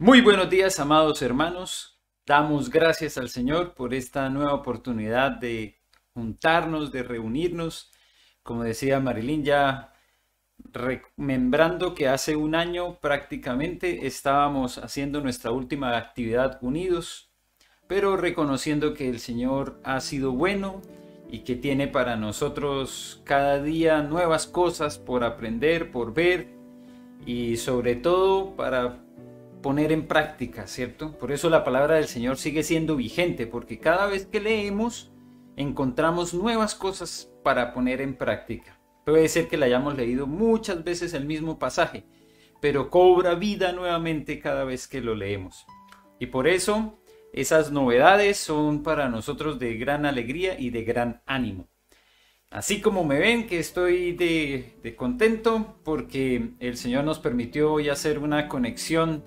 Muy buenos días, amados hermanos. Damos gracias al Señor por esta nueva oportunidad de juntarnos, de reunirnos. Como decía Marilyn, ya remembrando que hace un año prácticamente estábamos haciendo nuestra última actividad unidos, pero reconociendo que el Señor ha sido bueno y que tiene para nosotros cada día nuevas cosas por aprender, por ver y sobre todo para poner en práctica, ¿cierto? Por eso la palabra del Señor sigue siendo vigente, porque cada vez que leemos encontramos nuevas cosas para poner en práctica. Puede ser que la hayamos leído muchas veces el mismo pasaje, pero cobra vida nuevamente cada vez que lo leemos. Y por eso esas novedades son para nosotros de gran alegría y de gran ánimo. Así como me ven que estoy de contento porque el Señor nos permitió hoy hacer una conexión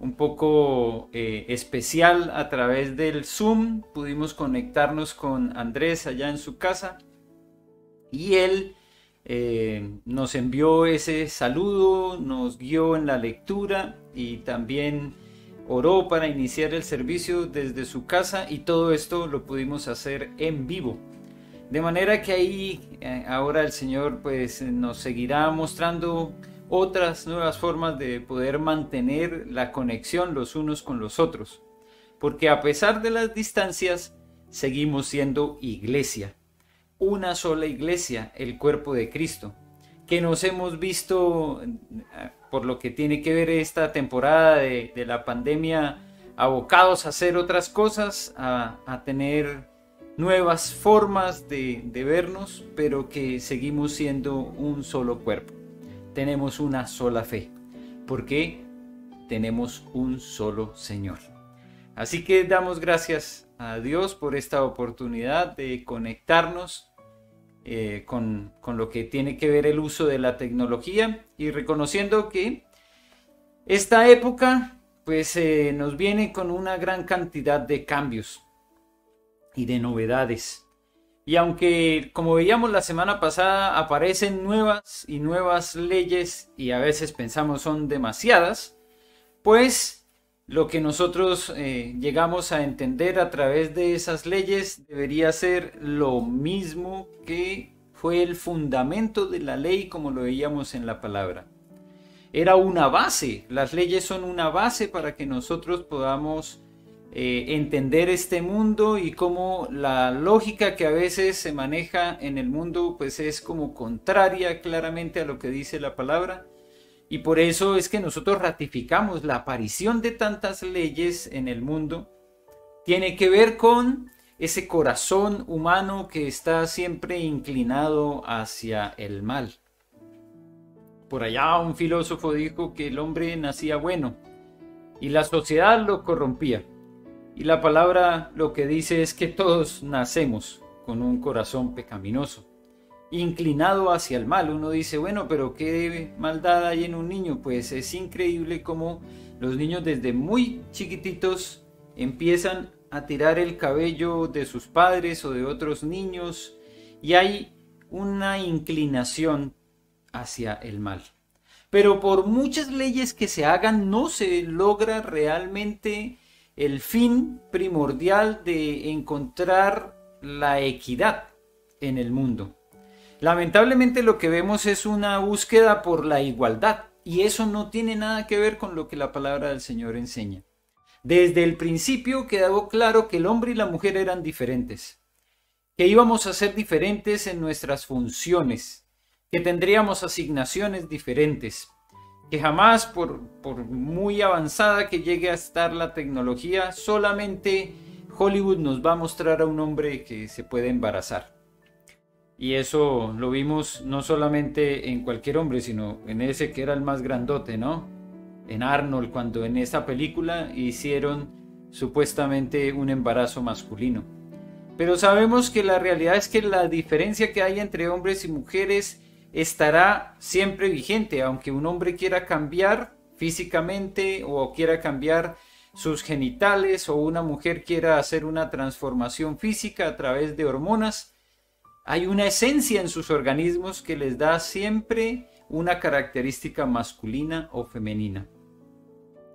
un poco especial a través del Zoom. Pudimos conectarnos con Andrés allá en su casa y él nos envió ese saludo, nos guió en la lectura y también oró para iniciar el servicio desde su casa, y todo esto lo pudimos hacer en vivo. De manera que ahí ahora el Señor pues nos seguirá mostrando otras nuevas formas de poder mantener la conexión los unos con los otros. Porque a pesar de las distancias, seguimos siendo iglesia. Una sola iglesia, el cuerpo de Cristo. Que nos hemos visto, por lo que tiene que ver esta temporada de la pandemia, abocados a hacer otras cosas, a tener nuevas formas de vernos, pero que seguimos siendo un solo cuerpo. Tenemos una sola fe, porque tenemos un solo Señor. Así que damos gracias a Dios por esta oportunidad de conectarnos con lo que tiene que ver el uso de la tecnología, y reconociendo que esta época pues nos viene con una gran cantidad de cambios y de novedades. Y aunque, como veíamos la semana pasada, aparecen nuevas y nuevas leyes y a veces pensamos son demasiadas, pues lo que nosotros llegamos a entender a través de esas leyes debería ser lo mismo que fue el fundamento de la ley, como lo veíamos en la palabra. Era una base, las leyes son una base para que nosotros podamos entender este mundo, y cómo la lógica que a veces se maneja en el mundo pues es como contraria claramente a lo que dice la palabra. Y por eso es que nosotros ratificamos la aparición de tantas leyes en el mundo. Tiene que ver con ese corazón humano que está siempre inclinado hacia el mal. Por allá un filósofo dijo que el hombre nacía bueno y la sociedad lo corrompía. Y la palabra lo que dice es que todos nacemos con un corazón pecaminoso, inclinado hacia el mal. Uno dice, bueno, pero ¿qué maldad hay en un niño? Pues es increíble cómo los niños desde muy chiquititos empiezan a tirar el cabello de sus padres o de otros niños, y hay una inclinación hacia el mal. Pero por muchas leyes que se hagan, no se logra realmente el fin primordial de encontrar la equidad en el mundo. Lamentablemente lo que vemos es una búsqueda por la igualdad, y eso no tiene nada que ver con lo que la palabra del Señor enseña. Desde el principio quedó claro que el hombre y la mujer eran diferentes, que íbamos a ser diferentes en nuestras funciones, que tendríamos asignaciones diferentes, que jamás, por muy avanzada que llegue a estar la tecnología, solamente Hollywood nos va a mostrar a un hombre que se puede embarazar. Y eso lo vimos no solamente en cualquier hombre, sino en ese que era el más grandote, ¿no? En Arnold, cuando en esa película hicieron supuestamente un embarazo masculino. Pero sabemos que la realidad es que la diferencia que hay entre hombres y mujeres estará siempre vigente, aunque un hombre quiera cambiar físicamente o quiera cambiar sus genitales, o una mujer quiera hacer una transformación física a través de hormonas. Hay una esencia en sus organismos que les da siempre una característica masculina o femenina.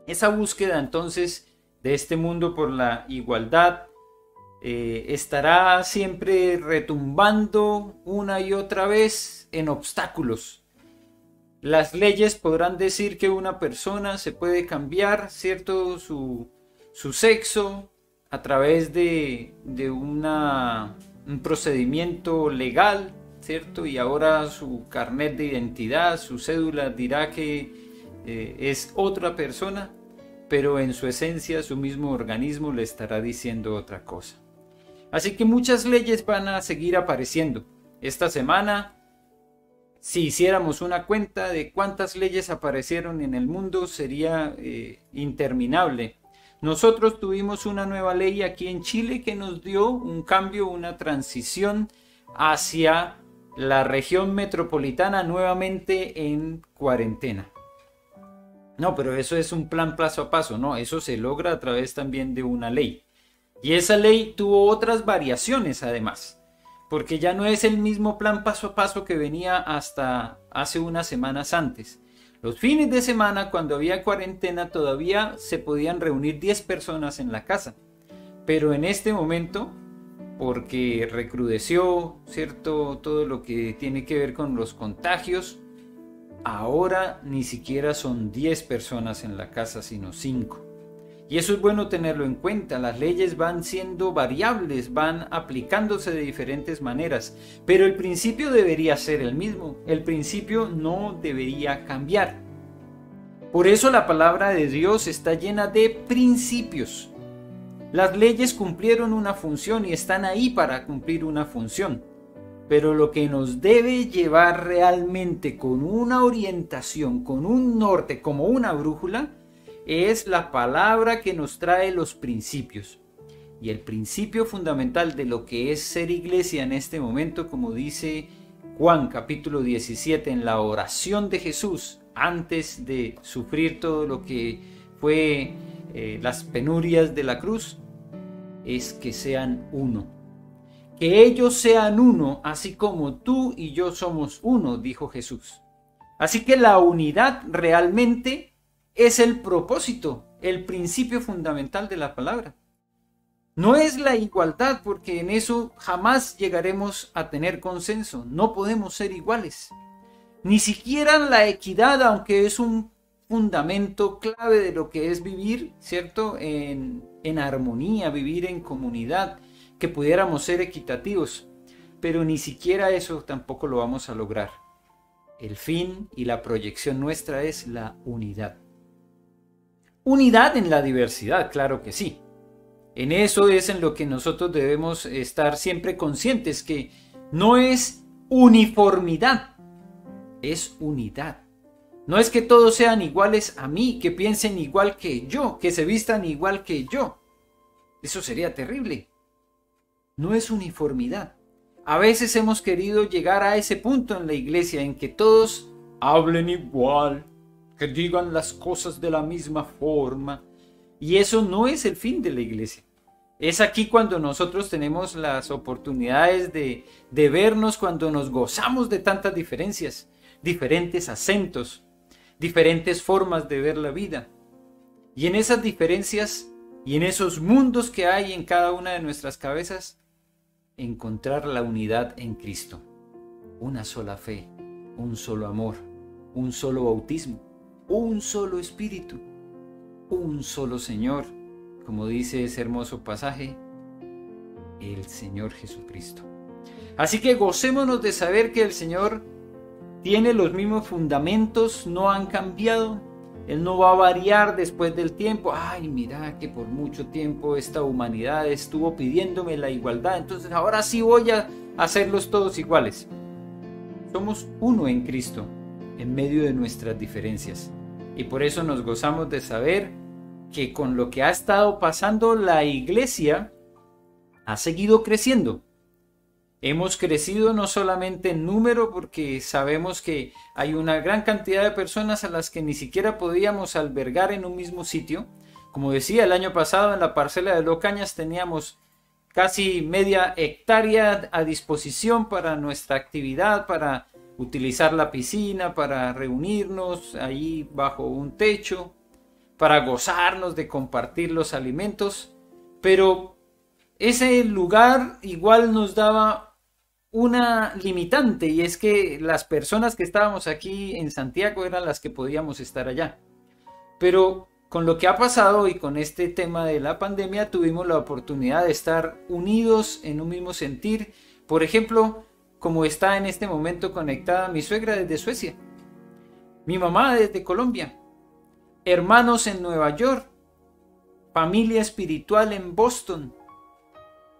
Esa búsqueda entonces de este mundo por la igualdad estará siempre retumbando una y otra vez en obstáculos. Las leyes podrán decir que una persona se puede cambiar, ¿cierto?, su sexo a través de un procedimiento legal, ¿cierto? Y ahora su carnet de identidad, su cédula dirá que es otra persona, pero en su esencia su mismo organismo le estará diciendo otra cosa. Así que muchas leyes van a seguir apareciendo. Esta semana, si hiciéramos una cuenta de cuántas leyes aparecieron en el mundo, sería interminable. Nosotros tuvimos una nueva ley aquí en Chile que nos dio un cambio, una transición hacia la región metropolitana nuevamente en cuarentena. No, pero eso es un plan paso a paso, no, eso se logra a través también de una ley. Y esa ley tuvo otras variaciones además, porque ya no es el mismo plan paso a paso que venía hasta hace unas semanas antes. Los fines de semana, cuando había cuarentena, todavía se podían reunir 10 personas en la casa. Pero en este momento, porque recrudeció, ¿cierto?, todo lo que tiene que ver con los contagios, ahora ni siquiera son 10 personas en la casa, sino 5. Y eso es bueno tenerlo en cuenta. Las leyes van siendo variables, van aplicándose de diferentes maneras, pero el principio debería ser el mismo. El principio no debería cambiar. Por eso la palabra de Dios está llena de principios. Las leyes cumplieron una función y están ahí para cumplir una función. Pero lo que nos debe llevar realmente con una orientación, con un norte, como una brújula, es la palabra que nos trae los principios. Y el principio fundamental de lo que es ser iglesia en este momento, como dice Juan capítulo 17 en la oración de Jesús antes de sufrir todo lo que fue las penurias de la cruz, es que sean uno. Que ellos sean uno, así como tú y yo somos uno, dijo Jesús. Así que la unidad realmente es el propósito, el principio fundamental de la palabra. No es la igualdad, porque en eso jamás llegaremos a tener consenso. No podemos ser iguales. Ni siquiera la equidad, aunque es un fundamento clave de lo que es vivir, ¿cierto?, en armonía, vivir en comunidad, que pudiéramos ser equitativos. Pero ni siquiera eso tampoco lo vamos a lograr. El fin y la proyección nuestra es la unidad. Unidad en la diversidad, claro que sí. En eso es en lo que nosotros debemos estar siempre conscientes, que no es uniformidad, es unidad. No es que todos sean iguales a mí, que piensen igual que yo, que se vistan igual que yo. Eso sería terrible. No es uniformidad. A veces hemos querido llegar a ese punto en la iglesia en que todos hablen igual, que digan las cosas de la misma forma. Y eso no es el fin de la iglesia. Es aquí cuando nosotros tenemos las oportunidades de vernos, cuando nos gozamos de tantas diferencias, diferentes acentos, diferentes formas de ver la vida. Y en esas diferencias y en esos mundos que hay en cada una de nuestras cabezas, encontrar la unidad en Cristo. Una sola fe, un solo amor, un solo bautismo, un solo espíritu, un solo Señor, como dice ese hermoso pasaje, el Señor Jesucristo. Así que gocémonos de saber que el Señor tiene los mismos fundamentos, no han cambiado. Él no va a variar después del tiempo. Ay, mira que por mucho tiempo esta humanidad estuvo pidiéndome la igualdad, entonces ahora sí voy a hacerlos todos iguales. Somos uno en Cristo, en medio de nuestras diferencias. Y por eso nos gozamos de saber que con lo que ha estado pasando, la iglesia ha seguido creciendo. Hemos crecido no solamente en número, porque sabemos que hay una gran cantidad de personas a las que ni siquiera podíamos albergar en un mismo sitio. Como decía, el año pasado en la parcela de Locañas teníamos casi media hectárea a disposición para nuestra actividad, para utilizar la piscina, para reunirnos ahí bajo un techo. para gozarnos de compartir los alimentos, pero ese lugar igual nos daba una limitante, y es que las personas que estábamos aquí en Santiago eran las que podíamos estar allá. Pero con lo que ha pasado y con este tema de la pandemia tuvimos la oportunidad de estar unidos en un mismo sentir. Por ejemplo, como está en este momento conectada mi suegra desde Suecia, mi mamá desde Colombia, hermanos en Nueva York, familia espiritual en Boston,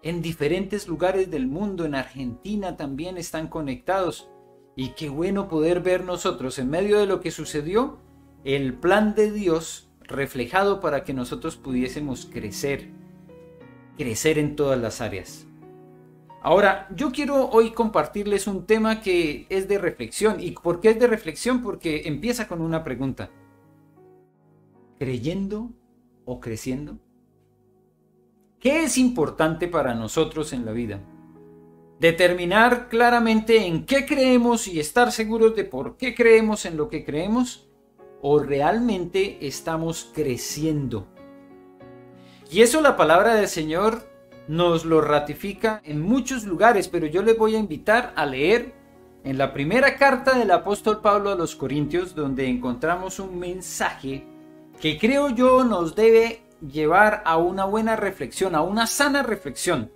en diferentes lugares del mundo, en Argentina también están conectados. Y qué bueno poder ver nosotros en medio de lo que sucedió el plan de Dios reflejado para que nosotros pudiésemos crecer en todas las áreas. Ahora, yo quiero hoy compartirles un tema que es de reflexión. ¿Y por qué es de reflexión? Porque empieza con una pregunta. ¿Creyendo o creciendo? ¿Qué es importante para nosotros en la vida? ¿Determinar claramente en qué creemos y estar seguros de por qué creemos en lo que creemos? ¿O realmente estamos creciendo? Y eso la palabra del Señor nos lo ratifica en muchos lugares, pero yo les voy a invitar a leer en la primera carta del apóstol Pablo a los Corintios, donde encontramos un mensaje que creo yo nos debe llevar a una buena reflexión, a una sana reflexión,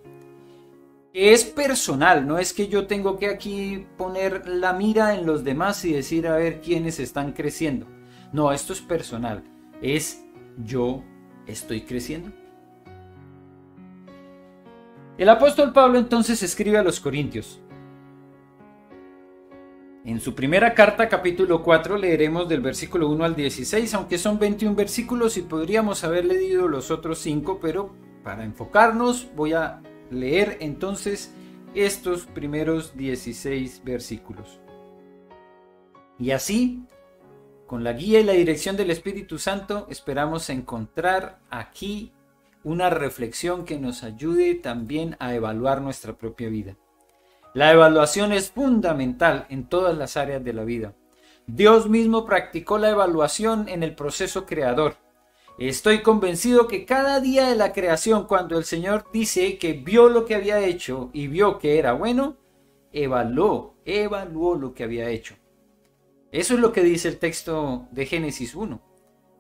que es personal. No es que yo tengo que aquí poner la mira en los demás y decir a ver quiénes están creciendo. No, esto es personal, es yo estoy creciendo. El apóstol Pablo entonces escribe a los Corintios. En su primera carta, capítulo 4, leeremos del versículo 1 al 16, aunque son 21 versículos y podríamos haber leído los otros 5, pero para enfocarnos voy a leer entonces estos primeros 16 versículos. Y así, con la guía y la dirección del Espíritu Santo, esperamos encontrar aquí una reflexión que nos ayude también a evaluar nuestra propia vida. La evaluación es fundamental en todas las áreas de la vida. Dios mismo practicó la evaluación en el proceso creador. Estoy convencido que cada día de la creación, cuando el Señor dice que vio lo que había hecho y vio que era bueno, evaluó lo que había hecho. Eso es lo que dice el texto de Génesis 1.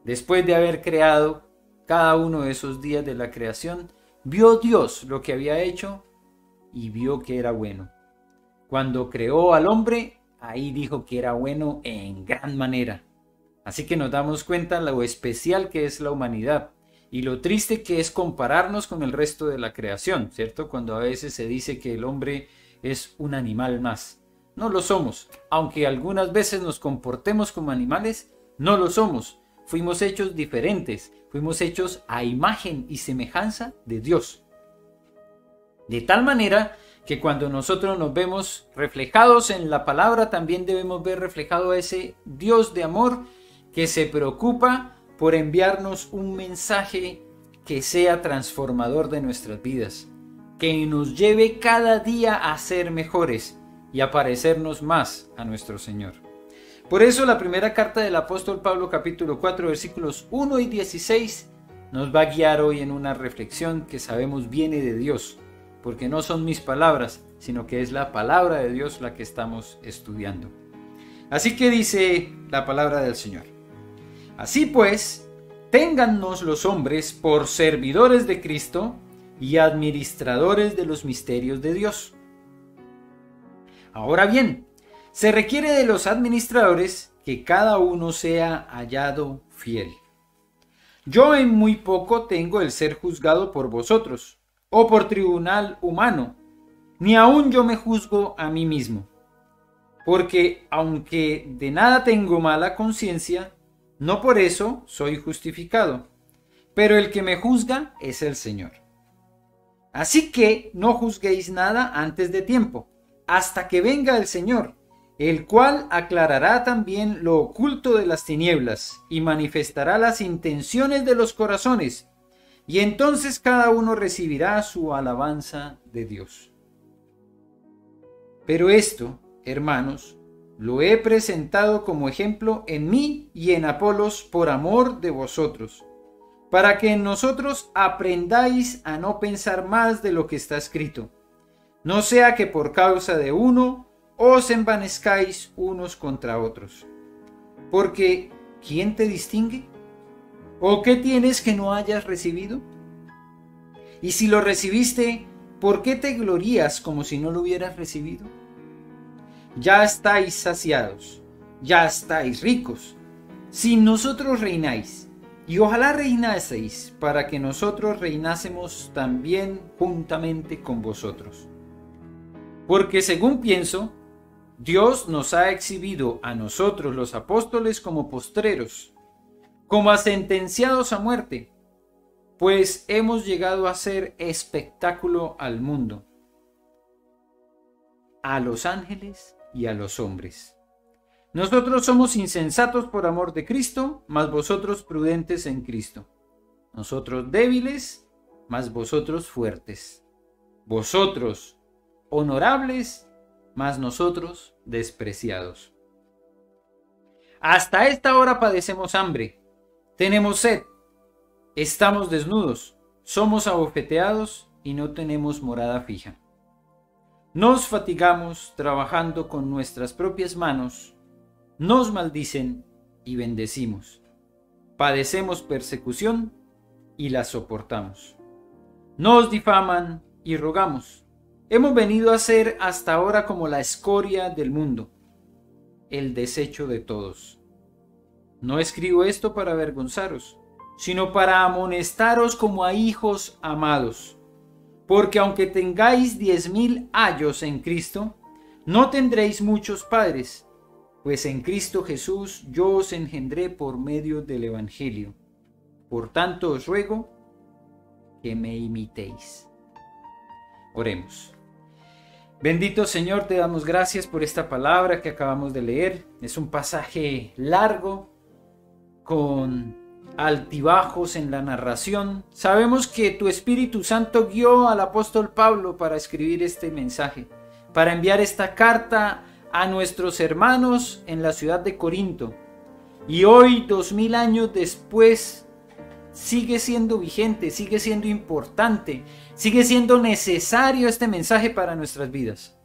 Después de haber creado cada uno de esos días de la creación, vio Dios lo que había hecho y vio que era bueno. Cuando creó al hombre, ahí dijo que era bueno en gran manera. Así que nos damos cuenta lo especial que es la humanidad y lo triste que es compararnos con el resto de la creación, ¿cierto? Cuando a veces se dice que el hombre es un animal más. No lo somos. Aunque algunas veces nos comportemos como animales, no lo somos. Fuimos hechos diferentes, fuimos hechos a imagen y semejanza de Dios. De tal manera que cuando nosotros nos vemos reflejados en la palabra, también debemos ver reflejado a ese Dios de amor que se preocupa por enviarnos un mensaje que sea transformador de nuestras vidas, que nos lleve cada día a ser mejores y a parecernos más a nuestro Señor. Por eso la primera carta del apóstol Pablo, capítulo 4, versículos 1 y 16, nos va a guiar hoy en una reflexión que sabemos viene de Dios, porque no son mis palabras, sino que es la palabra de Dios la que estamos estudiando. Así que dice la palabra del Señor. Así pues, téngannos los hombres por servidores de Cristo y administradores de los misterios de Dios. Ahora bien, se requiere de los administradores que cada uno sea hallado fiel. Yo en muy poco tengo el ser juzgado por vosotros, o por tribunal humano, ni aun yo me juzgo a mí mismo. Porque aunque de nada tengo mala conciencia, no por eso soy justificado, pero el que me juzga es el Señor. Así que no juzguéis nada antes de tiempo, hasta que venga el Señor, el cual aclarará también lo oculto de las tinieblas y manifestará las intenciones de los corazones, y entonces cada uno recibirá su alabanza de Dios. Pero esto, hermanos, lo he presentado como ejemplo en mí y en Apolos por amor de vosotros, para que en nosotros aprendáis a no pensar más de lo que está escrito, no sea que por causa de uno os envanezcáis unos contra otros. Porque, ¿quién te distingue? ¿O qué tienes que no hayas recibido? Y si lo recibiste, ¿por qué te glorías como si no lo hubieras recibido? Ya estáis saciados, ya estáis ricos. Sin nosotros reináis, y ojalá reinaseis para que nosotros reinásemos también juntamente con vosotros. Porque según pienso, Dios nos ha exhibido a nosotros los apóstoles como postreros, como a sentenciados a muerte, pues hemos llegado a ser espectáculo al mundo, a los ángeles y a los hombres. Nosotros somos insensatos por amor de Cristo, mas vosotros prudentes en Cristo. Nosotros débiles, mas vosotros fuertes. Vosotros honorables, mas nosotros despreciados. Hasta esta hora padecemos hambre, tenemos sed, estamos desnudos, somos abofeteados y no tenemos morada fija. Nos fatigamos trabajando con nuestras propias manos, nos maldicen y bendecimos. Padecemos persecución y la soportamos. Nos difaman y rogamos. Hemos venido a ser hasta ahora como la escoria del mundo, el desecho de todos. No escribo esto para avergonzaros, sino para amonestaros como a hijos amados. Porque aunque tengáis 10,000 ayos en Cristo, no tendréis muchos padres, pues en Cristo Jesús yo os engendré por medio del Evangelio. Por tanto os ruego que me imitéis. Oremos. Bendito Señor, te damos gracias por esta palabra que acabamos de leer. Es un pasaje largo, con altibajos en la narración. Sabemos que tu Espíritu Santo guió al apóstol Pablo para escribir este mensaje, para enviar esta carta a nuestros hermanos en la ciudad de Corinto. Y hoy, 2000 años después, sigue siendo vigente, sigue siendo importante, sigue siendo necesario este mensaje para nuestras vidas.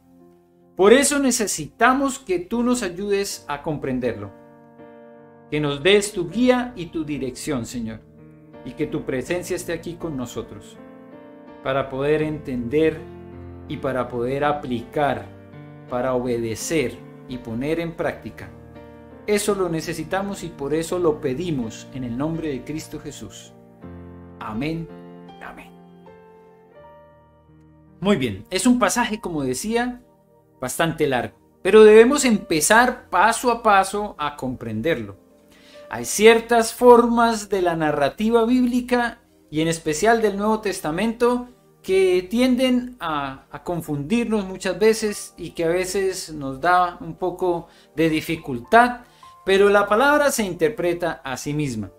Por eso necesitamos que tú nos ayudes a comprenderlo, que nos des tu guía y tu dirección, Señor, y que tu presencia esté aquí con nosotros, para poder entender y para poder aplicar, para obedecer y poner en práctica. Eso lo necesitamos y por eso lo pedimos en el nombre de Cristo Jesús. Amén. Amén. Muy bien, es un pasaje, como decía, bastante largo, pero debemos empezar paso a paso a comprenderlo. Hay ciertas formas de la narrativa bíblica y en especial del Nuevo Testamento que tienden a confundirnos muchas veces y que a veces nos da un poco de dificultad, pero la palabra se interpreta a sí misma.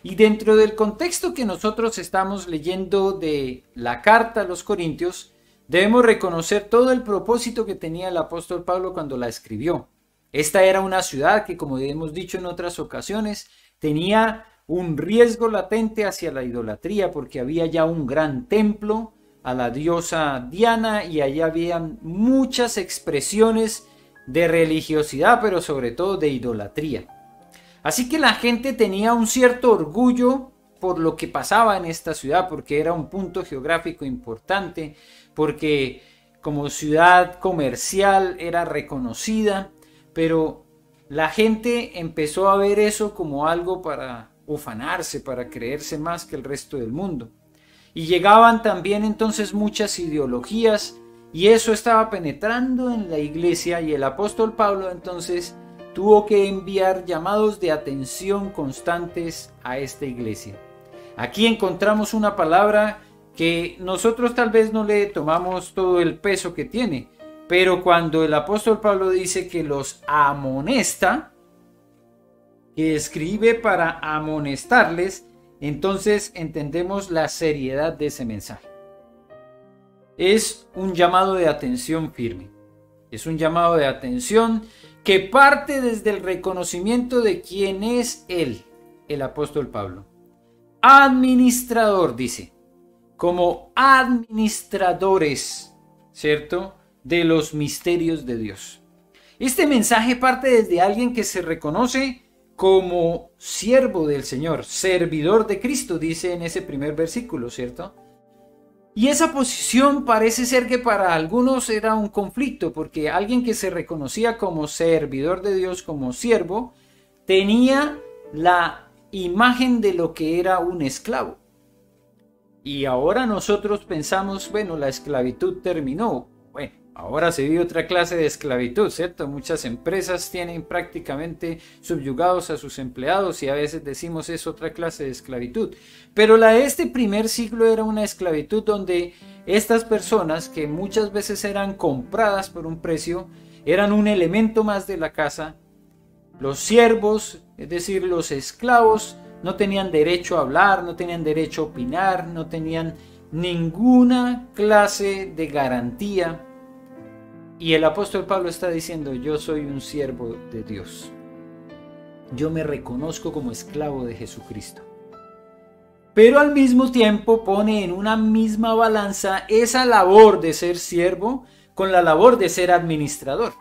Y dentro del contexto que nosotros estamos leyendo de la carta a los Corintios, debemos reconocer todo el propósito que tenía el apóstol Pablo cuando la escribió. Esta era una ciudad que, como hemos dicho en otras ocasiones, tenía un riesgo latente hacia la idolatría porque había ya un gran templo a la diosa Diana y allá habían muchas expresiones de religiosidad, pero sobre todo de idolatría. Así que la gente tenía un cierto orgullo por lo que pasaba en esta ciudad, porque era un punto geográfico importante, porque como ciudad comercial era reconocida, pero la gente empezó a ver eso como algo para ufanarse, para creerse más que el resto del mundo. Y llegaban también entonces muchas ideologías y eso estaba penetrando en la iglesia y el apóstol Pablo entonces tuvo que enviar llamados de atención constantes a esta iglesia. Aquí encontramos una palabra que nosotros tal vez no le tomamos todo el peso que tiene, pero cuando el apóstol Pablo dice que los amonesta, que escribe para amonestarles, entonces entendemos la seriedad de ese mensaje. Es un llamado de atención firme. Es un llamado de atención que parte desde el reconocimiento de quién es él, el apóstol Pablo. Administrador, dice, como administradores, ¿cierto?, de los misterios de Dios. Este mensaje parte desde alguien que se reconoce como siervo del Señor, servidor de Cristo, dice en ese primer versículo, ¿cierto? Y esa posición parece ser que para algunos era un conflicto, porque alguien que se reconocía como servidor de Dios, como siervo, tenía la imagen de lo que era un esclavo. Y ahora nosotros pensamos, bueno, la esclavitud terminó. Bueno, ahora se vive otra clase de esclavitud, ¿cierto? Muchas empresas tienen prácticamente subyugados a sus empleados y a veces decimos es otra clase de esclavitud. Pero la de este primer siglo era una esclavitud donde estas personas, que muchas veces eran compradas por un precio, eran un elemento más de la casa. Los siervos, es decir, los esclavos, no tenían derecho a hablar, no tenían derecho a opinar, no tenían ninguna clase de garantía. Y el apóstol Pablo está diciendo, yo soy un siervo de Dios. Yo me reconozco como esclavo de Jesucristo. Pero al mismo tiempo pone en una misma balanza esa labor de ser siervo con la labor de ser administrador.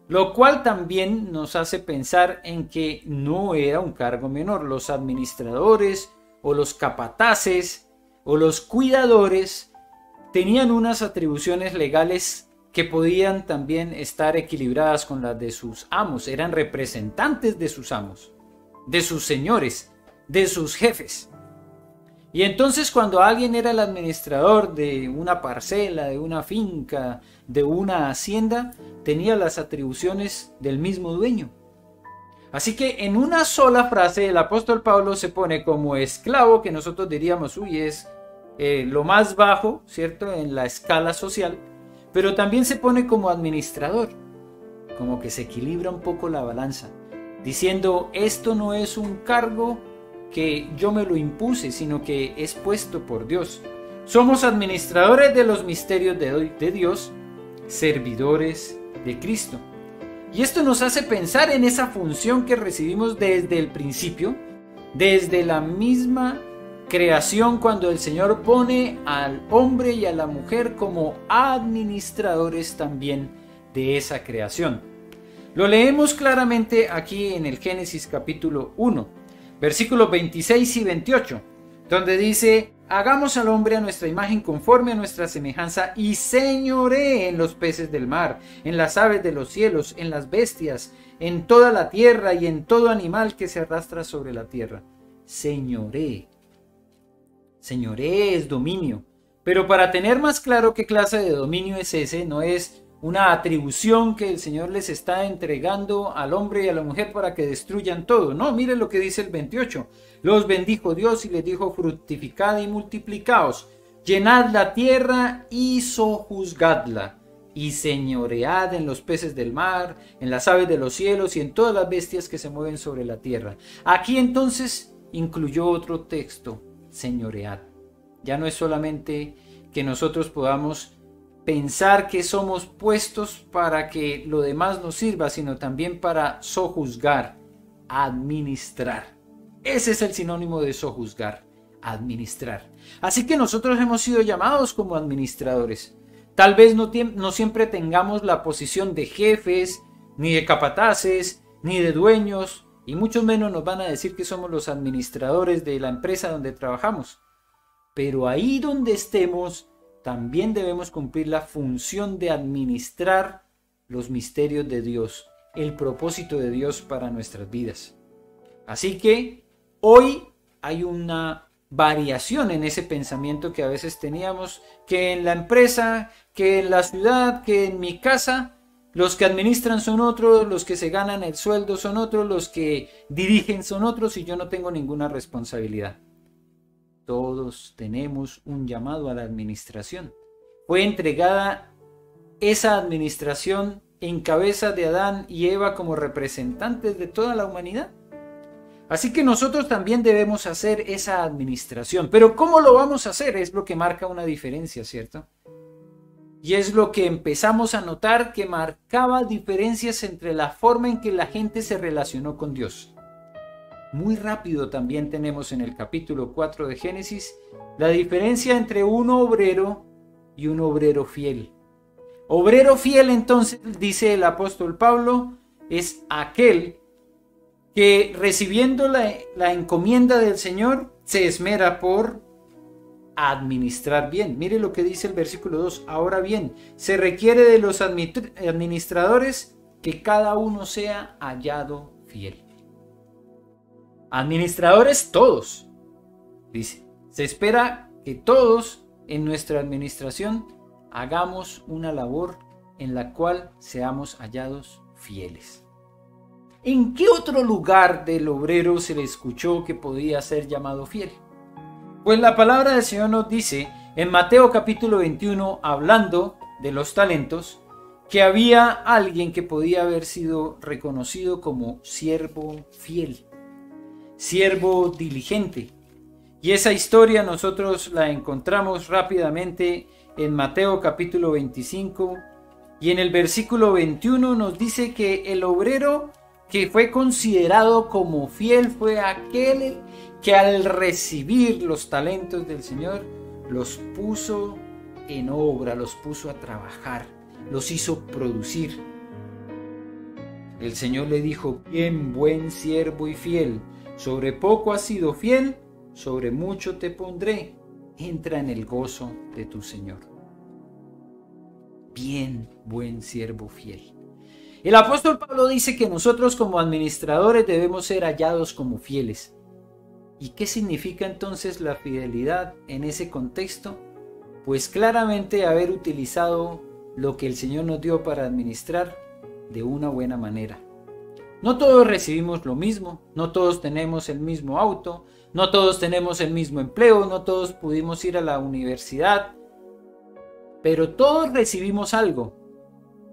Lo cual también nos hace pensar en que no era un cargo menor. Los administradores o los capataces o los cuidadores tenían unas atribuciones legales que podían también estar equilibradas con las de sus amos. Eran representantes de sus amos, de sus señores, de sus jefes. Y entonces cuando alguien era el administrador de una parcela, de una finca, de una hacienda, tenía las atribuciones del mismo dueño. Así que en una sola frase el apóstol Pablo se pone como esclavo, que nosotros diríamos, uy, es lo más bajo, ¿cierto?, en la escala social, pero también se pone como administrador, como que se equilibra un poco la balanza, diciendo, esto no es un cargo que yo me lo impuse, sino que es puesto por Dios. Somos administradores de los misterios de Dios, servidores de Cristo. Y esto nos hace pensar en esa función que recibimos desde el principio, desde la misma creación, cuando el Señor pone al hombre y a la mujer como administradores también de esa creación. Lo leemos claramente aquí en el Génesis capítulo 1. Versículos 26 y 28, donde dice, hagamos al hombre a nuestra imagen conforme a nuestra semejanza y señoree en los peces del mar, en las aves de los cielos, en las bestias, en toda la tierra y en todo animal que se arrastra sobre la tierra. Señoree. Señoree es dominio. Pero para tener más claro qué clase de dominio es ese, no es una atribución que el Señor les está entregando al hombre y a la mujer para que destruyan todo. No, mire lo que dice el 28. Los bendijo Dios y les dijo, fructificad y multiplicaos, llenad la tierra y sojuzgadla, y señoread en los peces del mar, en las aves de los cielos y en todas las bestias que se mueven sobre la tierra. Aquí entonces incluyó otro texto, señoread. Ya no es solamente que nosotros podamos pensar que somos puestos para que lo demás nos sirva, sino también para sojuzgar, administrar. Ese es el sinónimo de sojuzgar, administrar. Así que nosotros hemos sido llamados como administradores. Tal vez no siempre tengamos la posición de jefes, ni de capataces, ni de dueños, y mucho menos nos van a decir que somos los administradores de la empresa donde trabajamos. Pero ahí donde estemos, también debemos cumplir la función de administrar los misterios de Dios, el propósito de Dios para nuestras vidas. Así que hoy hay una variación en ese pensamiento que a veces teníamos, que en la empresa, que en la ciudad, que en mi casa, los que administran son otros, los que se ganan el sueldo son otros, los que dirigen son otros y yo no tengo ninguna responsabilidad. Todos tenemos un llamado a la administración. Fue entregada esa administración en cabeza de Adán y Eva como representantes de toda la humanidad. Así que nosotros también debemos hacer esa administración. Pero ¿cómo lo vamos a hacer? Es lo que marca una diferencia, ¿cierto? Y es lo que empezamos a notar que marcaba diferencias entre la forma en que la gente se relacionó con Dios. Muy rápido también tenemos en el capítulo 4 de Génesis la diferencia entre un obrero y un obrero fiel. Obrero fiel, entonces, dice el apóstol Pablo, es aquel que recibiendo la encomienda del Señor se esmera por administrar bien. Mire lo que dice el versículo 2. Ahora bien, se requiere de los administradores que cada uno sea hallado fiel. Administradores todos, dice. Se espera que todos en nuestra administración hagamos una labor en la cual seamos hallados fieles. ¿En qué otro lugar del obrero se le escuchó que podía ser llamado fiel? Pues la palabra del Señor nos dice en Mateo capítulo 21, hablando de los talentos, que había alguien que podía haber sido reconocido como siervo fiel, siervo diligente. Y esa historia nosotros la encontramos rápidamente en Mateo capítulo 25 y en el versículo 21 nos dice que el obrero que fue considerado como fiel fue aquel que al recibir los talentos del Señor los puso en obra, los puso a trabajar, los hizo producir. El Señor le dijo: bien, buen siervo y fiel, sobre poco has sido fiel, sobre mucho te pondré, entra en el gozo de tu Señor. Bien, buen siervo fiel. El apóstol Pablo dice que nosotros como administradores debemos ser hallados como fieles. ¿Y qué significa entonces la fidelidad en ese contexto? Pues claramente haber utilizado lo que el Señor nos dio para administrar de una buena manera. No todos recibimos lo mismo, no todos tenemos el mismo auto, no todos tenemos el mismo empleo, no todos pudimos ir a la universidad, pero todos recibimos algo,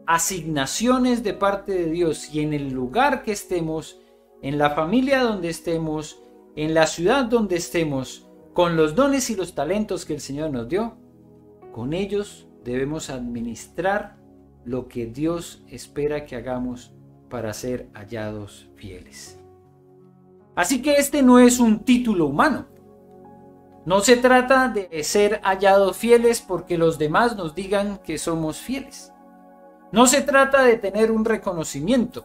asignaciones de parte de Dios, y en el lugar que estemos, en la familia donde estemos, en la ciudad donde estemos, con los dones y los talentos que el Señor nos dio, con ellos debemos administrar lo que Dios espera que hagamos para ser hallados fieles. Así que este no es un título humano. No se trata de ser hallados fieles porque los demás nos digan que somos fieles. No se trata de tener un reconocimiento,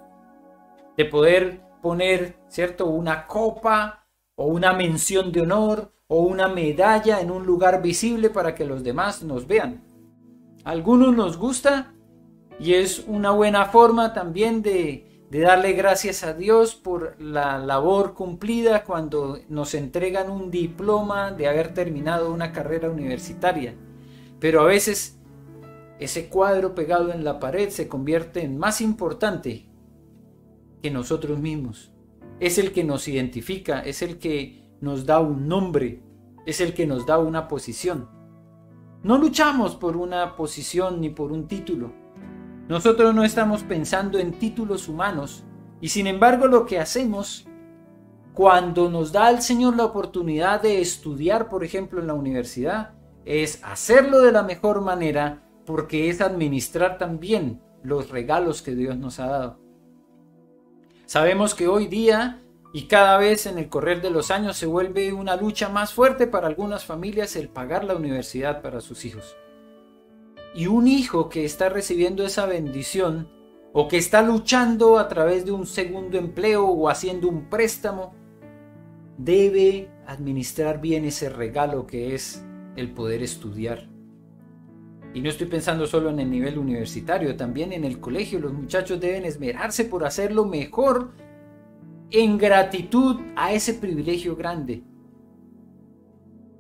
de poder poner, ¿cierto?, una copa o una mención de honor o una medalla en un lugar visible para que los demás nos vean. A algunos nos gusta y es una buena forma también de darle gracias a Dios por la labor cumplida cuando nos entregan un diploma de haber terminado una carrera universitaria. Pero a veces ese cuadro pegado en la pared se convierte en más importante que nosotros mismos. Es el que nos identifica, es el que nos da un nombre, es el que nos da una posición. No luchamos por una posición ni por un título. Nosotros no estamos pensando en títulos humanos y sin embargo lo que hacemos cuando nos da el Señor la oportunidad de estudiar, por ejemplo, en la universidad, es hacerlo de la mejor manera porque es administrar también los regalos que Dios nos ha dado. Sabemos que hoy día y cada vez en el correr de los años se vuelve una lucha más fuerte para algunas familias el pagar la universidad para sus hijos. Y un hijo que está recibiendo esa bendición o que está luchando a través de un segundo empleo o haciendo un préstamo, debe administrar bien ese regalo que es el poder estudiar. Y no estoy pensando solo en el nivel universitario, también en el colegio los muchachos deben esmerarse por hacerlo mejor en gratitud a ese privilegio grande.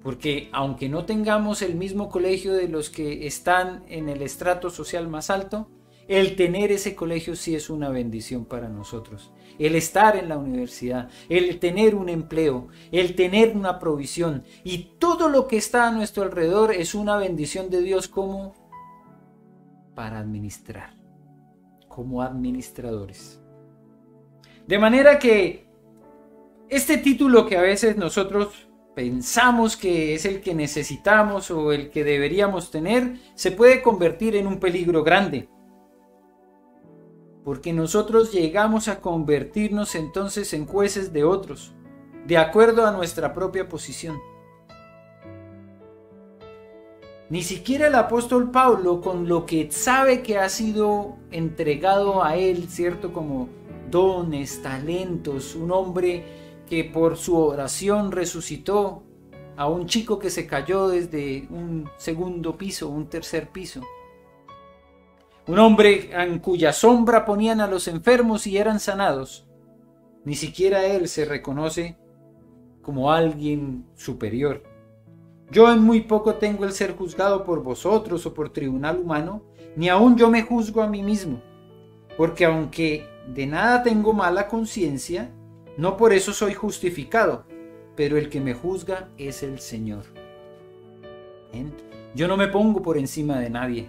Porque aunque no tengamos el mismo colegio de los que están en el estrato social más alto, el tener ese colegio sí es una bendición para nosotros. El estar en la universidad, el tener un empleo, el tener una provisión y todo lo que está a nuestro alrededor es una bendición de Dios como para administrar, como administradores. De manera que este título que a veces nosotros pensamos que es el que necesitamos o el que deberíamos tener, se puede convertir en un peligro grande. Porque nosotros llegamos a convertirnos entonces en jueces de otros, de acuerdo a nuestra propia posición. Ni siquiera el apóstol Pablo, con lo que sabe que ha sido entregado a él, ¿cierto? Como dones, talentos, un hombre que por su oración resucitó a un chico que se cayó desde un segundo piso, un tercer piso. Un hombre en cuya sombra ponían a los enfermos y eran sanados. Ni siquiera él se reconoce como alguien superior. Yo en muy poco tengo el ser juzgado por vosotros o por tribunal humano, ni aun yo me juzgo a mí mismo, porque aunque de nada tengo mala conciencia, no por eso soy justificado, pero el que me juzga es el Señor. ¿Ven? Yo no me pongo por encima de nadie.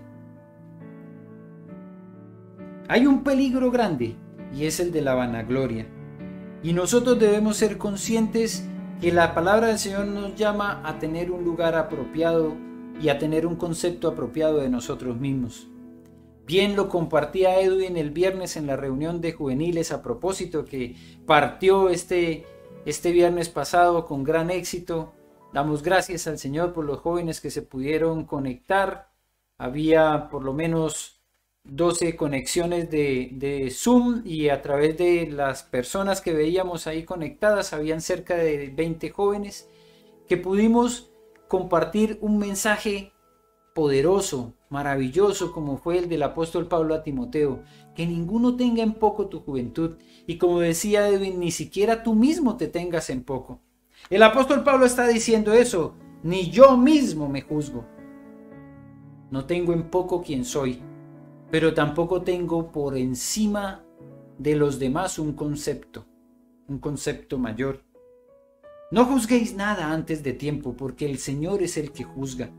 Hay un peligro grande y es el de la vanagloria. Y nosotros debemos ser conscientes que la palabra del Señor nos llama a tener un lugar apropiado y a tener un concepto apropiado de nosotros mismos. Bien lo compartía Edwin el viernes en la reunión de juveniles a propósito que partió este viernes pasado con gran éxito. Damos gracias al Señor por los jóvenes que se pudieron conectar. Había por lo menos 12 conexiones de Zoom y a través de las personas que veíamos ahí conectadas, habían cerca de 20 jóvenes que pudimos compartir un mensaje poderoso, maravilloso, como fue el del apóstol Pablo a Timoteo, que ninguno tenga en poco tu juventud, y como decía Edwin, ni siquiera tú mismo te tengas en poco. El apóstol Pablo está diciendo eso, ni yo mismo me juzgo. No tengo en poco quien soy, pero tampoco tengo por encima de los demás un concepto mayor. No juzguéis nada antes de tiempo, porque el Señor es el que juzga.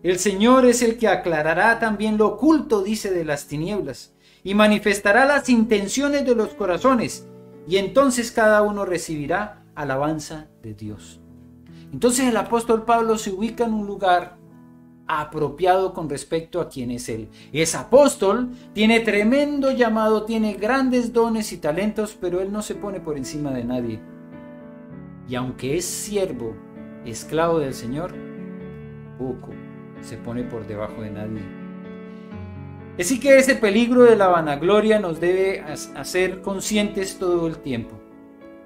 El Señor es el que aclarará también lo oculto, dice, de las tinieblas, y manifestará las intenciones de los corazones, y entonces cada uno recibirá alabanza de Dios. Entonces el apóstol Pablo se ubica en un lugar apropiado con respecto a quién es él. Es apóstol, tiene tremendo llamado, tiene grandes dones y talentos, pero él no se pone por encima de nadie. Y aunque es siervo, esclavo del Señor, poco se pone por debajo de nadie. Así que ese peligro de la vanagloria nos debe hacer conscientes todo el tiempo.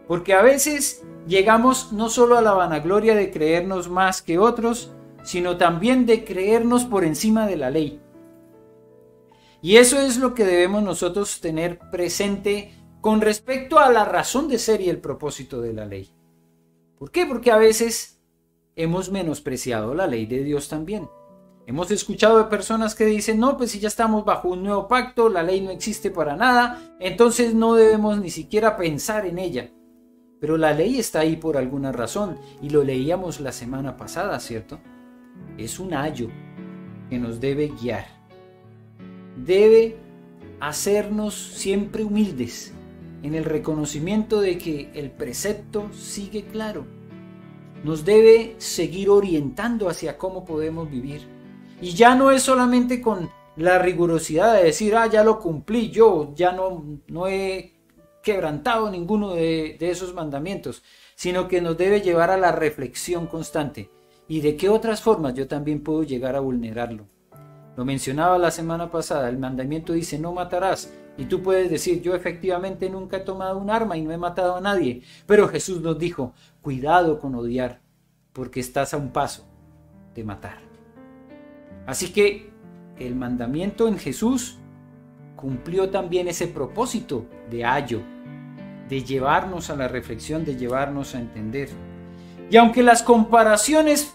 Porque a veces llegamos no solo a la vanagloria de creernos más que otros, sino también de creernos por encima de la ley. Y eso es lo que debemos nosotros tener presente con respecto a la razón de ser y el propósito de la ley. ¿Por qué? Porque a veces hemos menospreciado la ley de Dios también. Hemos escuchado de personas que dicen, no, pues si ya estamos bajo un nuevo pacto, la ley no existe para nada, entonces no debemos ni siquiera pensar en ella. Pero la ley está ahí por alguna razón, y lo leíamos la semana pasada, ¿cierto? Es un ayo que nos debe guiar. Debe hacernos siempre humildes en el reconocimiento de que el precepto sigue claro. Nos debe seguir orientando hacia cómo podemos vivir. Y ya no es solamente con la rigurosidad de decir, ya lo cumplí, yo ya no he quebrantado ninguno de esos mandamientos, sino que nos debe llevar a la reflexión constante. ¿Y de qué otras formas yo también puedo llegar a vulnerarlo? Lo mencionaba la semana pasada, el mandamiento dice, no matarás. Y tú puedes decir, yo efectivamente nunca he tomado un arma y no he matado a nadie. Pero Jesús nos dijo, cuidado con odiar, porque estás a un paso de matar. Así que el mandamiento en Jesús cumplió también ese propósito de ayo, de llevarnos a la reflexión, de llevarnos a entender. Y aunque las comparaciones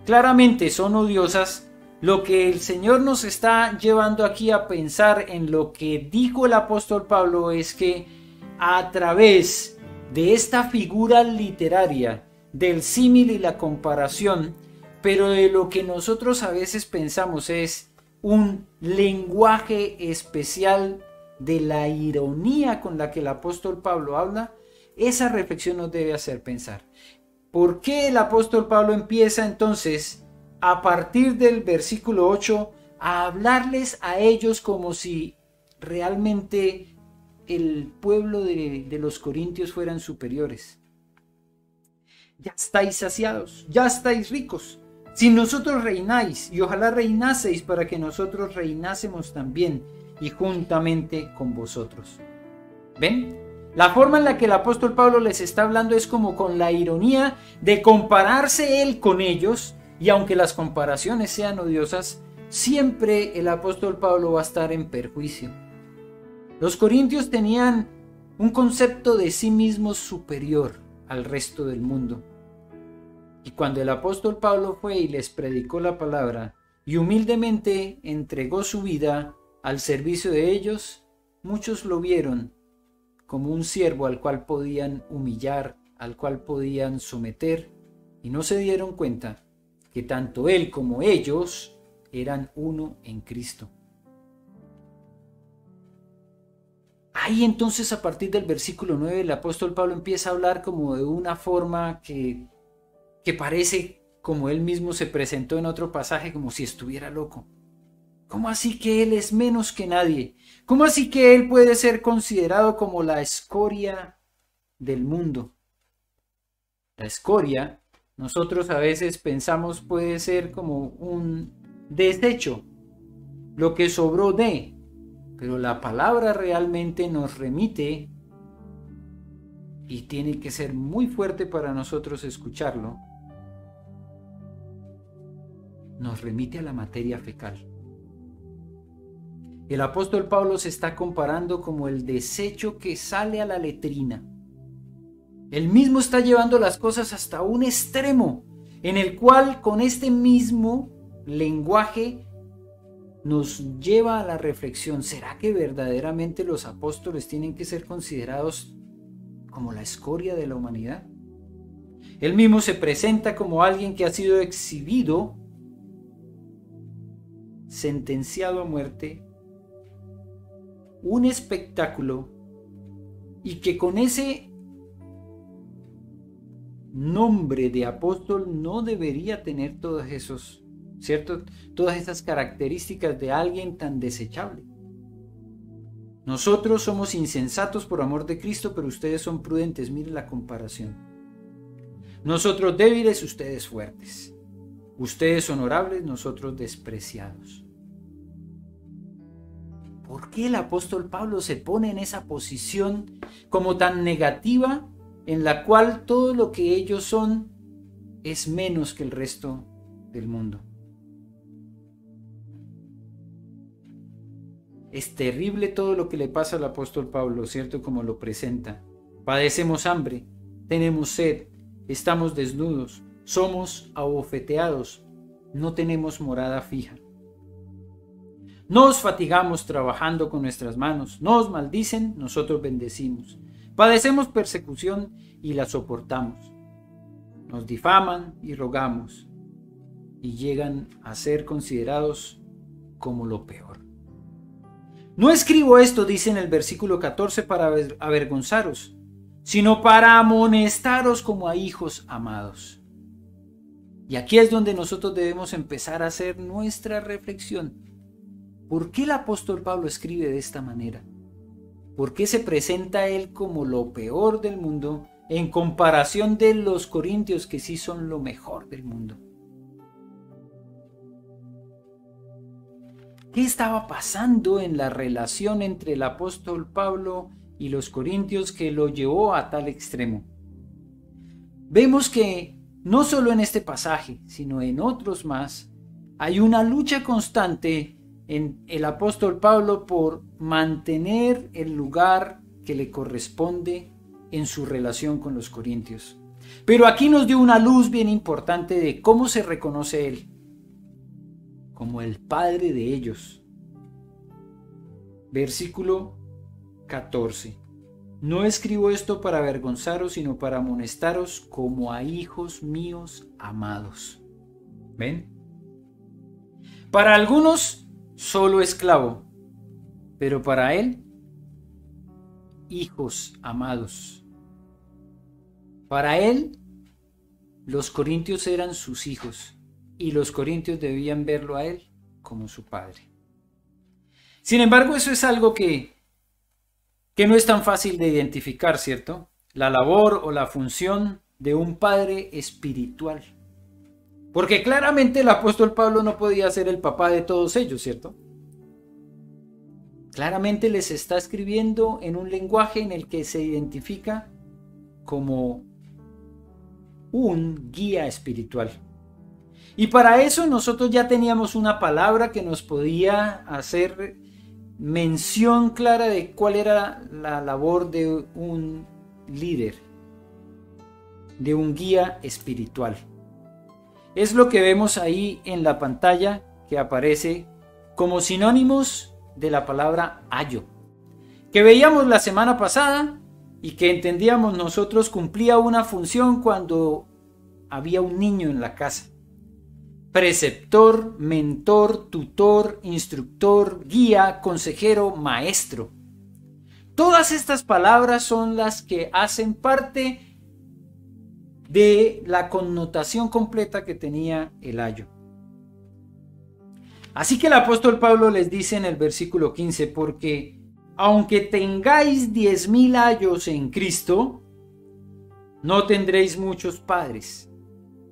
claramente son odiosas, lo que el Señor nos está llevando aquí a pensar en lo que dijo el apóstol Pablo es que a través de esta figura literaria del símil y la comparación, pero de lo que nosotros a veces pensamos es un lenguaje especial de la ironía con la que el apóstol Pablo habla, esa reflexión nos debe hacer pensar. ¿Por qué el apóstol Pablo empieza entonces a partir del versículo 8 a hablarles a ellos como si realmente el pueblo de los corintios fueran superiores? Ya estáis saciados, ya estáis ricos. Si nosotros reináis, y ojalá reinaseis para que nosotros reinásemos también y juntamente con vosotros. ¿Ven? La forma en la que el apóstol Pablo les está hablando es como con la ironía de compararse él con ellos, y aunque las comparaciones sean odiosas, siempre el apóstol Pablo va a estar en perjuicio. Los corintios tenían un concepto de sí mismos superior al resto del mundo. Y cuando el apóstol Pablo fue y les predicó la palabra y humildemente entregó su vida al servicio de ellos, muchos lo vieron como un siervo al cual podían humillar, al cual podían someter, y no se dieron cuenta que tanto él como ellos eran uno en Cristo. Ahí entonces, a partir del versículo 9, el apóstol Pablo empieza a hablar como de una forma que parece, como él mismo se presentó en otro pasaje, como si estuviera loco. ¿Cómo así que él es menos que nadie? ¿Cómo así que él puede ser considerado como la escoria del mundo? La escoria, nosotros a veces pensamos puede ser como un desecho, lo que sobró de, pero la palabra realmente nos remite, y tiene que ser muy fuerte para nosotros escucharlo, nos remite a la materia fecal. El apóstol Pablo se está comparando como el desecho que sale a la letrina. Él mismo está llevando las cosas hasta un extremo, en el cual con este mismo lenguaje nos lleva a la reflexión: ¿será que verdaderamente los apóstoles tienen que ser considerados como la escoria de la humanidad? Él mismo se presenta como alguien que ha sido exhibido, sentenciado a muerte, un espectáculo, y que con ese nombre de apóstol no debería tener todos esos, ¿cierto? Todas esas características de alguien tan desechable. Nosotros somos insensatos por amor de Cristo, pero ustedes son prudentes. Miren la comparación. Nosotros débiles, ustedes fuertes. Ustedes honorables, nosotros despreciados. ¿Por qué el apóstol Pablo se pone en esa posición como tan negativa, en la cual todo lo que ellos son es menos que el resto del mundo? Es terrible todo lo que le pasa al apóstol Pablo, ¿cierto? Como lo presenta. Padecemos hambre, tenemos sed, estamos desnudos, somos abofeteados, no tenemos morada fija. Nos fatigamos trabajando con nuestras manos, nos maldicen, nosotros bendecimos. Padecemos persecución y la soportamos. Nos difaman y rogamos, y llegan a ser considerados como lo peor. No escribo esto, dice en el versículo 14, para avergonzaros, sino para amonestaros como a hijos amados. Y aquí es donde nosotros debemos empezar a hacer nuestra reflexión. ¿Por qué el apóstol Pablo escribe de esta manera? ¿Por qué se presenta él como lo peor del mundo en comparación de los corintios, que sí son lo mejor del mundo? ¿Qué estaba pasando en la relación entre el apóstol Pablo y los corintios que lo llevó a tal extremo? Vemos que no solo en este pasaje, sino en otros más, hay una lucha constante en el apóstol Pablo por mantener el lugar que le corresponde en su relación con los corintios. Pero aquí nos dio una luz bien importante de cómo se reconoce él como el padre de ellos. Versículo 14. No escribo esto para avergonzaros, sino para amonestaros como a hijos míos amados. ¿Ven? Para algunos, solo esclavo, pero para él, hijos amados. Para él, Los corintios eran sus hijos y los corintios debían verlo a él como su padre. Sin embargo, eso es algo que no es tan fácil de identificar, ¿cierto? La labor o la función de un padre espiritual. Porque claramente el apóstol Pablo no podía ser el papá de todos ellos, ¿cierto? Claramente les está escribiendo en un lenguaje en el que se identifica como un guía espiritual. Y para eso nosotros ya teníamos una palabra que nos podía hacer mención clara de cuál era la labor de un líder, de un guía espiritual. Es lo que vemos ahí en la pantalla que aparece como sinónimos de la palabra ayo, que veíamos la semana pasada y que entendíamos nosotros cumplía una función cuando había un niño en la casa. Preceptor, mentor, tutor, instructor, guía, consejero, maestro. Todas estas palabras son las que hacen parte de la connotación completa que tenía el ayo. Así que el apóstol Pablo les dice en el versículo 15, porque aunque tengáis 10,000 ayos en Cristo, no tendréis muchos padres,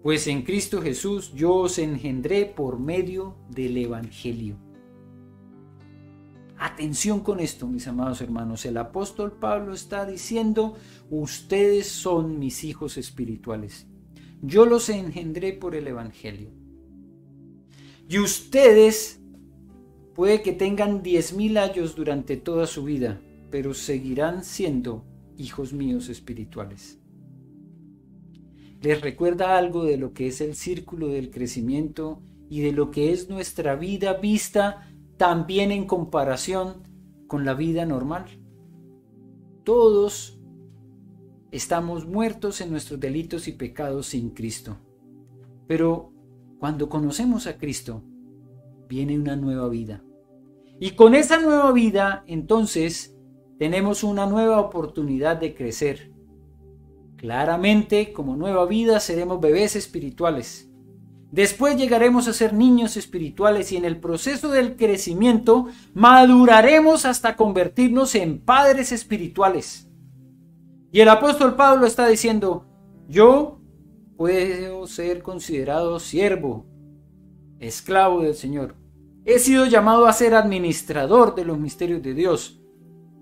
pues en Cristo Jesús yo os engendré por medio del Evangelio. Atención con esto, mis amados hermanos. El apóstol Pablo está diciendo, ustedes son mis hijos espirituales. Yo los engendré por el Evangelio. Y ustedes puede que tengan 10,000 años durante toda su vida, pero seguirán siendo hijos míos espirituales. ¿Les recuerda algo de lo que es el círculo del crecimiento y de lo que es nuestra vida vista también en comparación con la vida normal? Todos estamos muertos en nuestros delitos y pecados sin Cristo. Pero cuando conocemos a Cristo, viene una nueva vida. Y con esa nueva vida, entonces, tenemos una nueva oportunidad de crecer. Claramente, como nueva vida, seremos bebés espirituales. Después llegaremos a ser niños espirituales y en el proceso del crecimiento maduraremos hasta convertirnos en padres espirituales. Y el apóstol Pablo está diciendo, yo puedo ser considerado siervo, esclavo del Señor. He sido llamado a ser administrador de los misterios de Dios,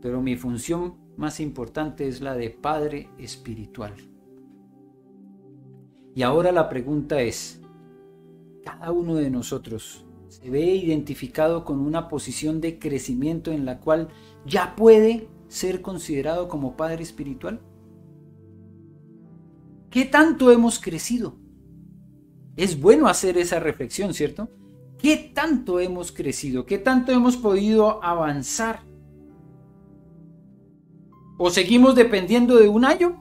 pero mi función más importante es la de padre espiritual. Y ahora la pregunta es, ¿cada uno de nosotros se ve identificado con una posición de crecimiento en la cual ya puede ser considerado como padre espiritual? ¿Qué tanto hemos crecido? Es bueno hacer esa reflexión, ¿cierto? ¿Qué tanto hemos crecido? ¿Qué tanto hemos podido avanzar? ¿O seguimos dependiendo de un ayo?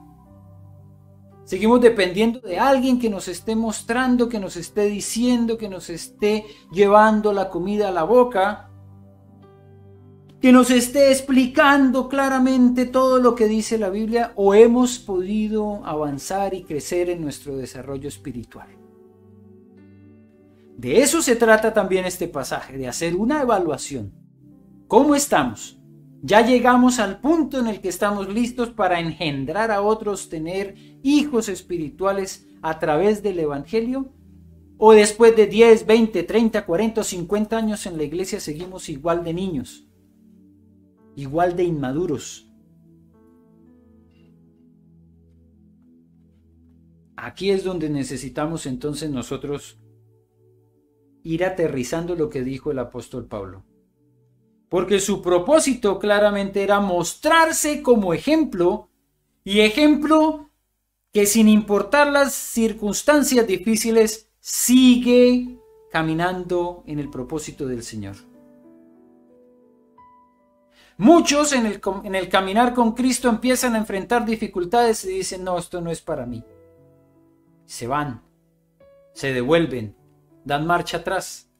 ¿Seguimos dependiendo de alguien que nos esté mostrando, que nos esté diciendo, que nos esté llevando la comida a la boca, que nos esté explicando claramente todo lo que dice la Biblia? ¿O hemos podido avanzar y crecer en nuestro desarrollo espiritual? De eso se trata también este pasaje, de hacer una evaluación. ¿Cómo estamos? ¿Ya llegamos al punto en el que estamos listos para engendrar a otros, tener hijos espirituales a través del Evangelio? ¿O después de 10, 20, 30, 40 o 50 años en la iglesia seguimos igual de niños, igual de inmaduros? Aquí es donde necesitamos entonces nosotros ir aterrizando lo que dijo el apóstol Pablo. Porque su propósito claramente era mostrarse como ejemplo, y ejemplo que sin importar las circunstancias difíciles sigue caminando en el propósito del Señor. Muchos en el caminar con Cristo empiezan a enfrentar dificultades y dicen, no, esto no es para mí. Se van, se devuelven, dan marcha atrás.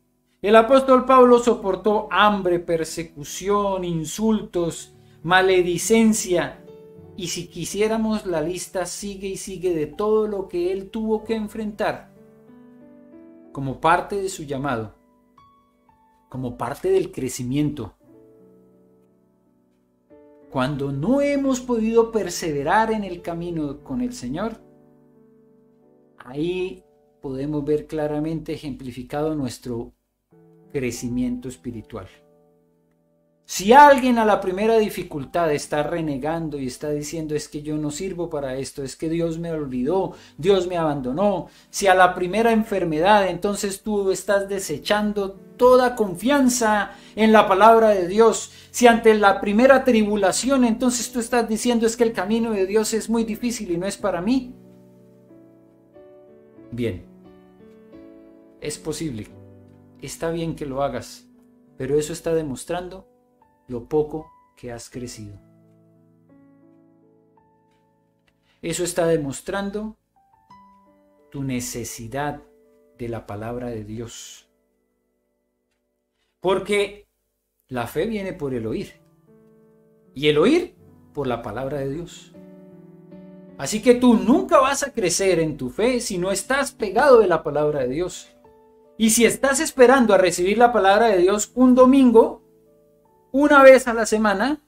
El apóstol Pablo soportó hambre, persecución, insultos, maledicencia, Y si quisiéramos, la lista sigue y sigue de todo lo que él tuvo que enfrentar como parte de su llamado, como parte del crecimiento. Cuando no hemos podido perseverar en el camino con el Señor, ahí podemos ver claramente ejemplificado nuestro crecimiento espiritual. Si alguien a la primera dificultad está renegando y está diciendo es que yo no sirvo para esto, es que Dios me olvidó, Dios me abandonó, si a la primera enfermedad entonces tú estás desechando toda confianza en la palabra de Dios, si ante la primera tribulación entonces tú estás diciendo es que el camino de Dios es muy difícil y no es para mí, bien, es posible, está bien que lo hagas, pero eso está demostrando lo poco que has crecido. Eso está demostrando tu necesidad de la palabra de Dios. Porque la fe viene por el oír. Y el oír por la palabra de Dios. Así que tú nunca vas a crecer en tu fe si no estás pegado de la palabra de Dios. Y si estás esperando a recibir la palabra de Dios un domingo, una vez a la semana,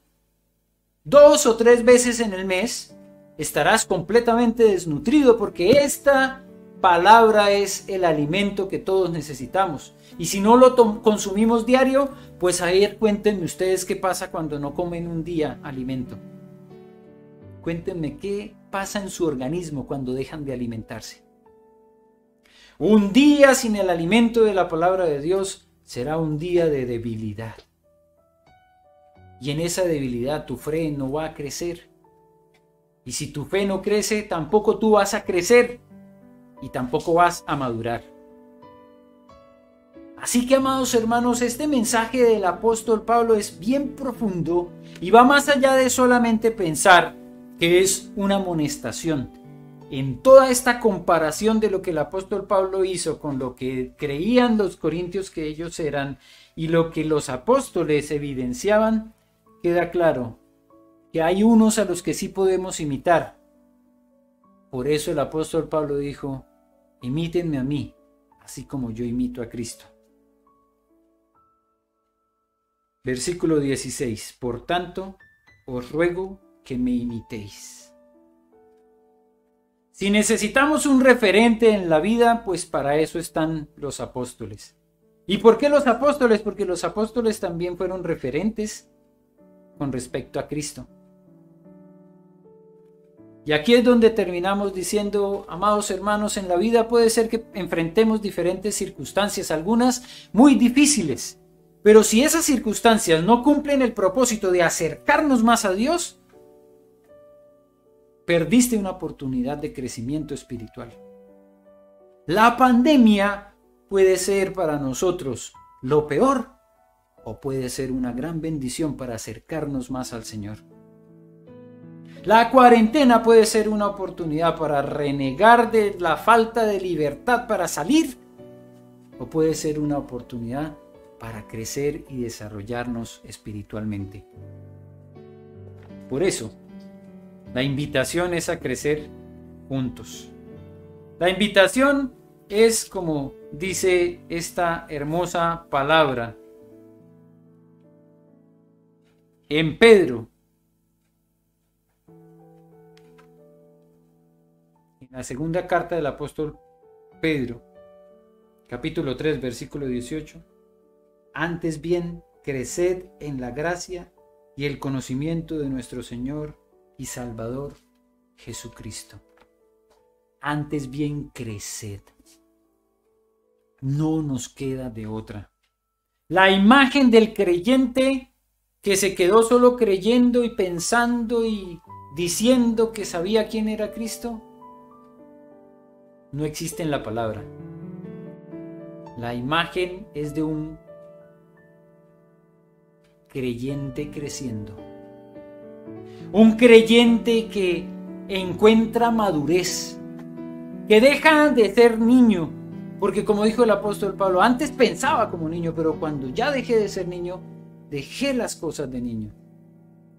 2 o 3 veces en el mes, estarás completamente desnutrido porque esta palabra es el alimento que todos necesitamos. Y si no lo consumimos diario, pues ahí cuéntenme ustedes qué pasa cuando no comen un día alimento. Cuéntenme qué pasa en su organismo cuando dejan de alimentarse. Un día sin el alimento de la palabra de Dios será un día de debilidad. Y en esa debilidad tu fe no va a crecer. Y si tu fe no crece, tampoco tú vas a crecer. Y tampoco vas a madurar. Así que, amados hermanos, este mensaje del apóstol Pablo es bien profundo y va más allá de solamente pensar que es una amonestación. En toda esta comparación de lo que el apóstol Pablo hizo con lo que creían los corintios que ellos eran y lo que los apóstoles evidenciaban, queda claro que hay unos a los que sí podemos imitar. Por eso el apóstol Pablo dijo, imítenme a mí, así como yo imito a Cristo. Versículo 16. Por tanto, os ruego que me imitéis. Si necesitamos un referente en la vida, pues para eso están los apóstoles. ¿Y por qué los apóstoles? Porque los apóstoles también fueron referentes con respecto a Cristo. Y aquí es donde terminamos diciendo, amados hermanos, en la vida puede ser que enfrentemos diferentes circunstancias, algunas muy difíciles, pero si esas circunstancias no cumplen el propósito de acercarnos más a Dios, perdiste una oportunidad de crecimiento espiritual. La pandemia puede ser para nosotros lo peor, o puede ser una gran bendición para acercarnos más al Señor. La cuarentena puede ser una oportunidad para renegar de la falta de libertad para salir, o puede ser una oportunidad para crecer y desarrollarnos espiritualmente. Por eso, la invitación es a crecer juntos. La invitación es, como dice esta hermosa palabra, en Pedro, en la segunda carta del apóstol Pedro, capítulo 3, versículo 18, antes bien, creced en la gracia y el conocimiento de nuestro Señor y Salvador Jesucristo. Antes bien, creced. No nos queda de otra. La imagen del creyente que se quedó solo creyendo y pensando y diciendo que sabía quién era Cristo, no existe en la palabra. La imagen es de un creyente creciendo. Un creyente que encuentra madurez, que deja de ser niño, porque como dijo el apóstol Pablo, antes pensaba como niño, pero cuando ya dejé de ser niño, dejé las cosas de niño.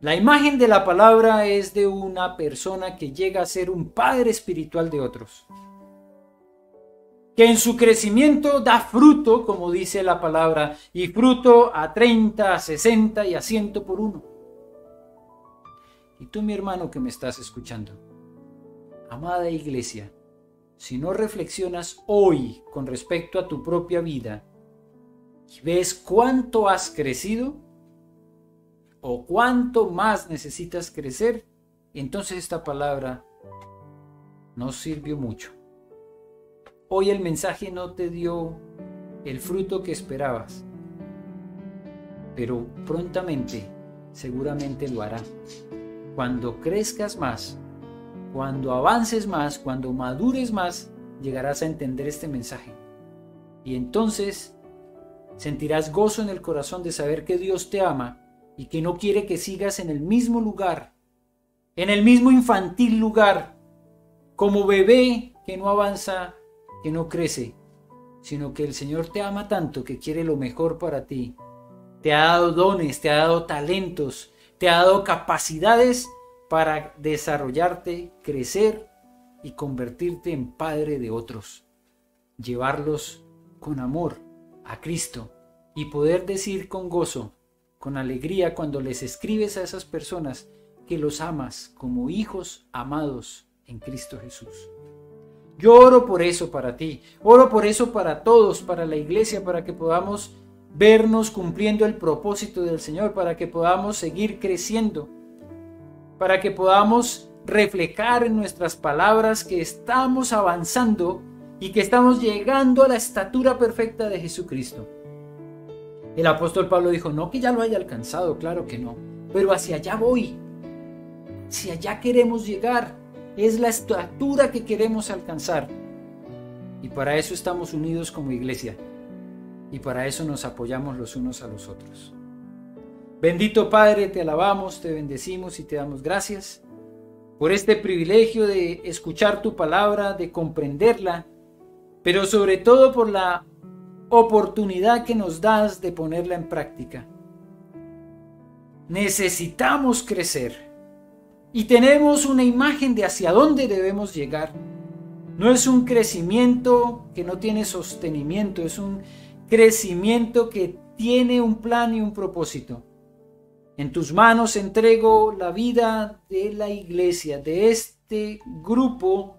La imagen de la palabra es de una persona que llega a ser un padre espiritual de otros, que en su crecimiento da fruto, como dice la palabra, y fruto a 30, a 60 y a 100 por uno. Y tú, mi hermano que me estás escuchando, amada iglesia, si no reflexionas hoy con respecto a tu propia vida y ves cuánto has crecido o cuánto más necesitas crecer, entonces esta palabra no sirvió mucho. Hoy el mensaje no te dio el fruto que esperabas, pero prontamente, seguramente lo hará. Cuando crezcas más, cuando avances más, cuando madures más, llegarás a entender este mensaje. Y entonces sentirás gozo en el corazón de saber que Dios te ama y que no quiere que sigas en el mismo lugar, en el mismo infantil lugar, como bebé que no avanza, que no crece, sino que el Señor te ama tanto que quiere lo mejor para ti. Te ha dado dones, te ha dado talentos, te ha dado capacidades para desarrollarte, crecer y convertirte en padre de otros. Llevarlos con amor a Cristo y poder decir con gozo, con alegría cuando les escribes a esas personas que los amas como hijos amados en Cristo Jesús. Yo oro por eso para ti, oro por eso para todos, para la iglesia, para que podamos vernos cumpliendo el propósito del Señor, para que podamos seguir creciendo, para que podamos reflejar en nuestras palabras que estamos avanzando y que estamos llegando a la estatura perfecta de Jesucristo. El apóstol Pablo dijo, no que ya lo haya alcanzado, claro que no, pero hacia allá voy, hacia allá queremos llegar. Es la estatura que queremos alcanzar. Y para eso estamos unidos como iglesia. Y para eso nos apoyamos los unos a los otros. Bendito Padre, te alabamos, te bendecimos y te damos gracias por este privilegio de escuchar tu palabra, de comprenderla, pero sobre todo por la oportunidad que nos das de ponerla en práctica. Necesitamos crecer. Y tenemos una imagen de hacia dónde debemos llegar. No es un crecimiento que no tiene sostenimiento, es un crecimiento que tiene un plan y un propósito. En tus manos entrego la vida de la iglesia, de este grupo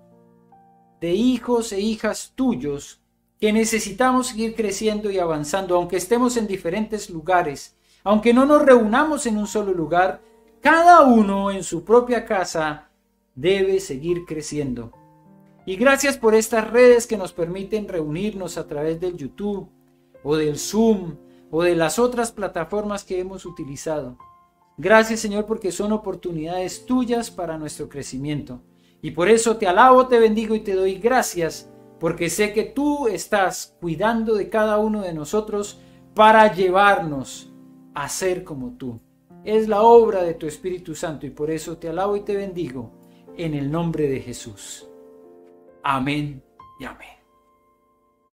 de hijos e hijas tuyos que necesitamos seguir creciendo y avanzando, aunque estemos en diferentes lugares, aunque no nos reunamos en un solo lugar. Cada uno en su propia casa debe seguir creciendo. Y gracias por estas redes que nos permiten reunirnos a través del YouTube o del Zoom o de las otras plataformas que hemos utilizado. Gracias, Señor, porque son oportunidades tuyas para nuestro crecimiento. Y por eso te alabo, te bendigo y te doy gracias, porque sé que tú estás cuidando de cada uno de nosotros para llevarnos a ser como tú. Es la obra de tu Espíritu Santo y por eso te alabo y te bendigo en el nombre de Jesús. Amén y amén.